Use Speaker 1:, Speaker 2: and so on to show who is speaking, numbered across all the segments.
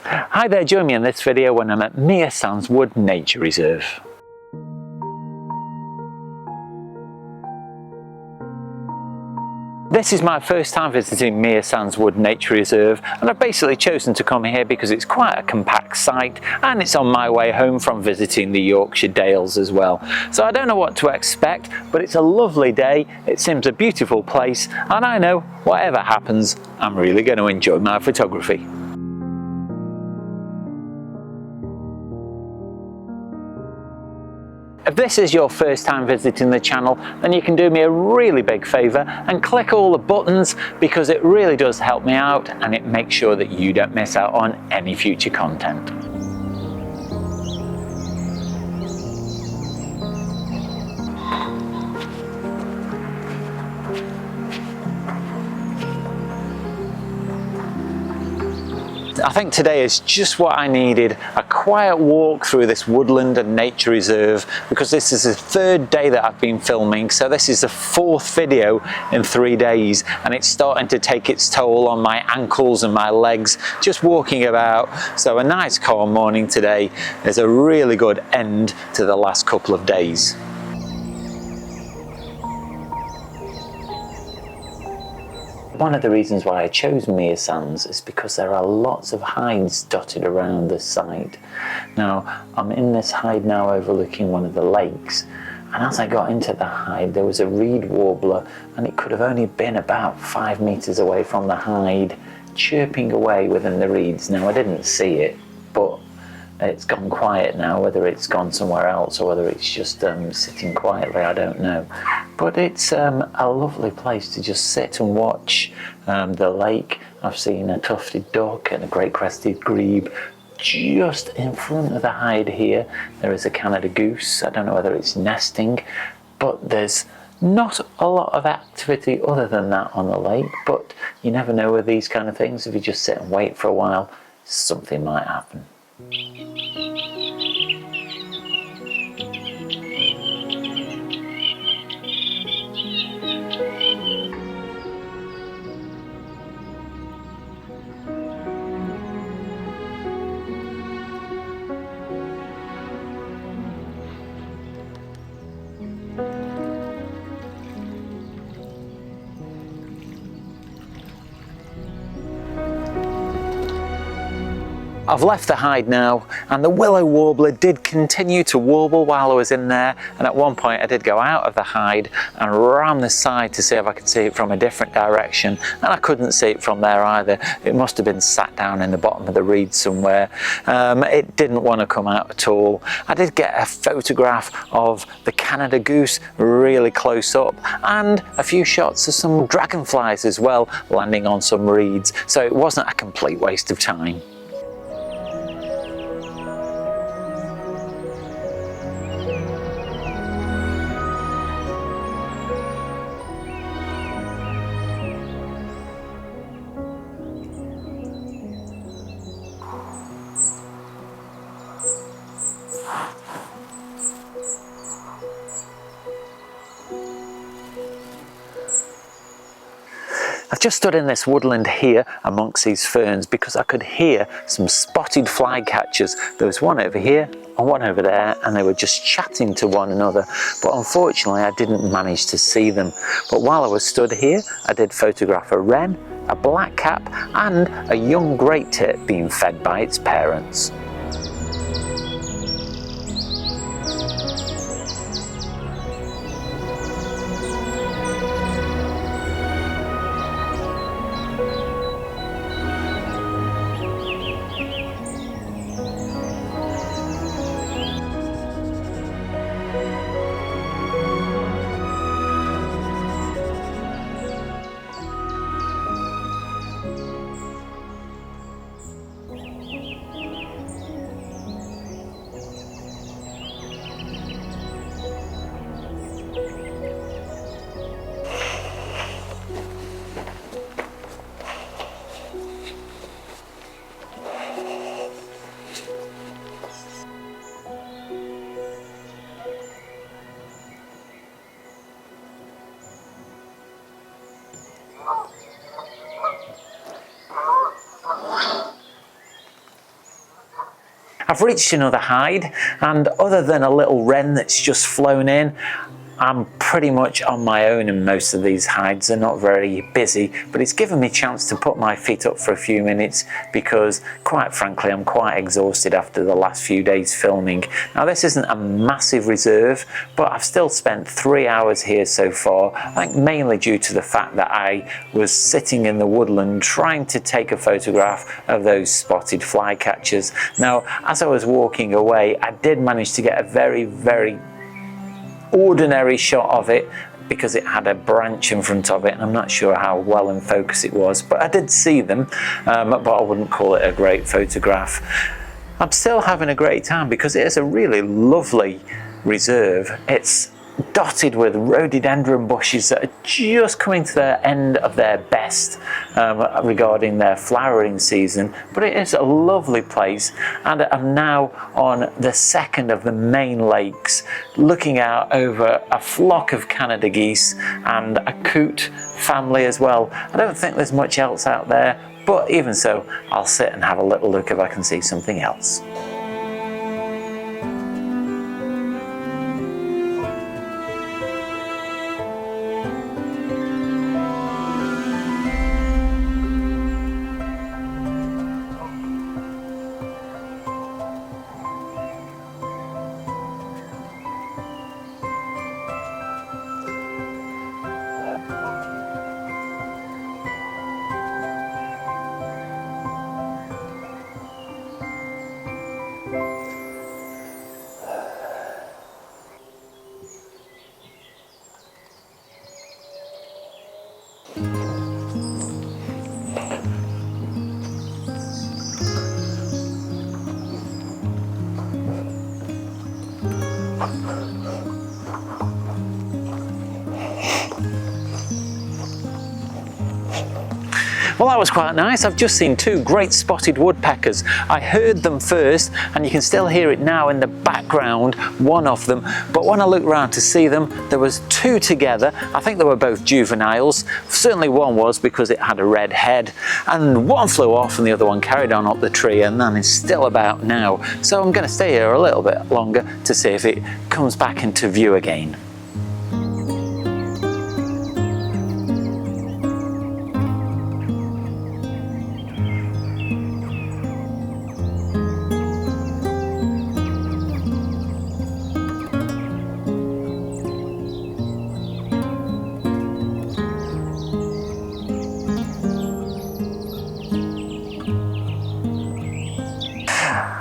Speaker 1: Hi there, join me in this video when I'm at Merseyside Nature Reserve. This is my first time visiting Merseyside Nature Reserve, and I've basically chosen to come here because it's quite a compact site and it's on my way home from visiting the Yorkshire Dales as well. So I don't know what to expect, but it's a lovely day, it seems a beautiful place, and I know whatever happens, I'm really going to enjoy my photography. If this is your first time visiting the channel, then you can do me a really big favour and click all the buttons, because it really does help me out and it makes sure that you don't miss out on any future content. I think today is just what I needed, a quiet walk through this woodland and nature reserve, because this is the third day that I've been filming, so this is the fourth video in 3 days, and it's starting to take its toll on my ankles and my legs just walking about. So a nice calm morning today is a really good end to the last couple of days. One of the reasons why I chose Merseyside is because there are lots of hides dotted around the site. Now, I'm in this hide now overlooking one of the lakes, and as I got into the hide there was a reed warbler, and it could have only been about 5 meters away from the hide, chirping away within the reeds. Now, I didn't see it, but it's gone quiet now. Whether it's gone somewhere else or whether it's just sitting quietly, I don't know. But it's a lovely place to just sit and watch the lake. I've seen a tufted duck and a great crested grebe. Just in front of the hide here, there is a Canada goose. I don't know whether it's nesting, but there's not a lot of activity other than that on the lake. But you never know with these kind of things. If you just sit and wait for a while, something might happen. I've left the hide now, and the willow warbler did continue to warble while I was in there, and at one point I did go out of the hide and round the side to see if I could see it from a different direction, and I couldn't see it from there either. It must have been sat down in the bottom of the reed somewhere. It didn't want to come out at all. I did get a photograph of the Canada goose really close up, and a few shots of some dragonflies as well landing on some reeds, so it wasn't a complete waste of time. I've just stood in this woodland here amongst these ferns because I could hear some spotted flycatchers. There was one over here and one over there, and they were just chatting to one another, but unfortunately I didn't manage to see them. But while I was stood here, I did photograph a wren, a blackcap, and a young great tit being fed by its parents. I've reached another hide, and other than a little wren that's just flown in, I'm pretty much on my own in most of these hides. They're not very busy, but it's given me a chance to put my feet up for a few minutes because, quite frankly, I'm quite exhausted after the last few days filming. Now, this isn't a massive reserve, but I've still spent 3 hours here so far, I think mainly due to the fact that I was sitting in the woodland trying to take a photograph of those spotted flycatchers. Now, as I was walking away, I did manage to get a very ordinary shot of it because it had a branch in front of it, and I'm not sure how well in focus it was, but I did see them, but I wouldn't call it a great photograph. I'm still having a great time because it is a really lovely reserve. It's dotted with rhododendron bushes that are just coming to the end of their best regarding their flowering season, but it is a lovely place, and I'm now on the second of the main lakes looking out over a flock of Canada geese and a coot family as well. I don't think there's much else out there, but even so, I'll sit and have a little look if I can see something else. Well, that was quite nice. I've just seen 2 great spotted woodpeckers. I heard them first, and you can still hear it now in the background, one of them. But when I looked around to see them, there was 2 together. I think they were both juveniles. Certainly one was because it had a red head. And one flew off and the other one carried on up the tree, and then is still about now. So I'm going to stay here a little bit longer to see if it comes back into view again.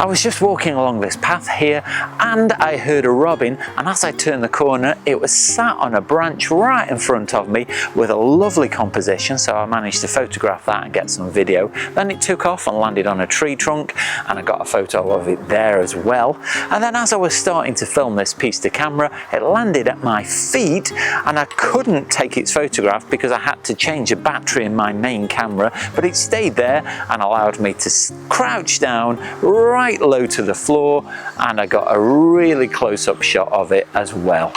Speaker 1: I was just walking along this path here and I heard a robin, and as I turned the corner it was sat on a branch right in front of me with a lovely composition, so I managed to photograph that and get some video. Then it took off and landed on a tree trunk and I got a photo of it there as well. And then as I was starting to film this piece to camera, it landed at my feet and I couldn't take its photograph because I had to change a battery in my main camera, but it stayed there and allowed me to crouch down right low to the floor, and I got a really close-up shot of it as well.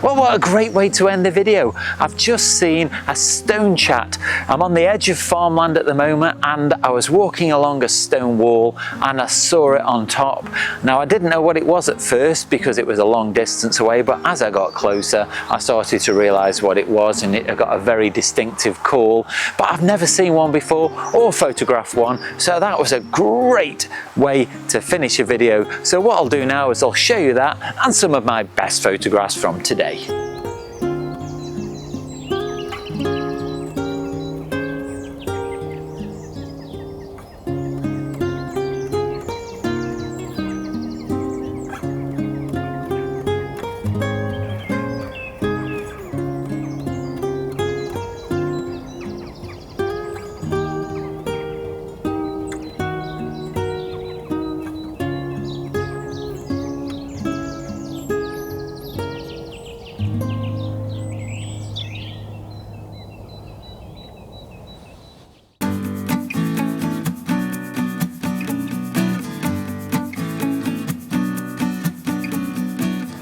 Speaker 1: Well, what a great way to end the video. I've just seen a Stonechat. I'm on the edge of farmland at the moment and I was walking along a stone wall and I saw it on top. Now, I didn't know what it was at first because it was a long distance away, but as I got closer I started to realise what it was, and it got a very distinctive call. But I've never seen one before or photographed one, so that was a great way to finish a video. So what I'll do now is I'll show you that and some of my best photographs from today.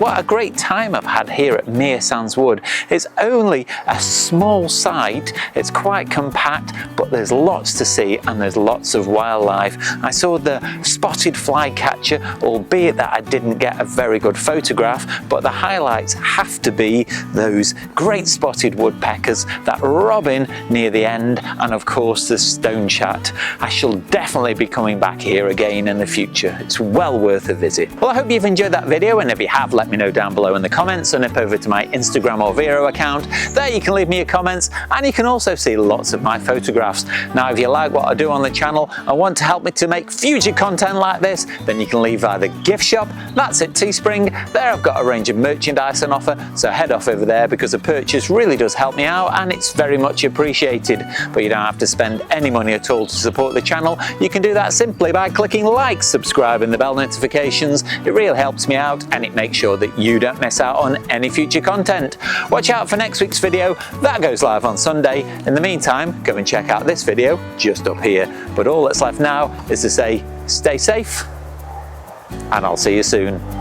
Speaker 1: what a great time I've had here at Merseyside Wood. It's only a small site, it's quite compact, but there's lots to see and there's lots of wildlife. I saw the spotted flycatcher, albeit that I didn't get a very good photograph, but the highlights have to be those great spotted woodpeckers, that robin near the end, and of course the Stonechat. I shall definitely be coming back here again in the future. It's well worth a visit. Well, I hope you've enjoyed that video, and if you have, let me know down below in the comments, or nip over to my Instagram or Vero account. There you can leave me your comments, and you can also see lots of my photographs. Now, if you like what I do on the channel and want to help me to make future content like this, then you can leave either gift shop, that's at Teespring. There I've got a range of merchandise on offer, so head off over there because a purchase really does help me out and it's very much appreciated. But you don't have to spend any money at all to support the channel. You can do that simply by clicking like, subscribe and the bell notifications. It really helps me out and it makes sure that you don't miss out on any future content. Watch out for next week's video, that goes live on Sunday. In the meantime, go and check out this video just up here. But all that's left now is to say, stay safe, and I'll see you soon.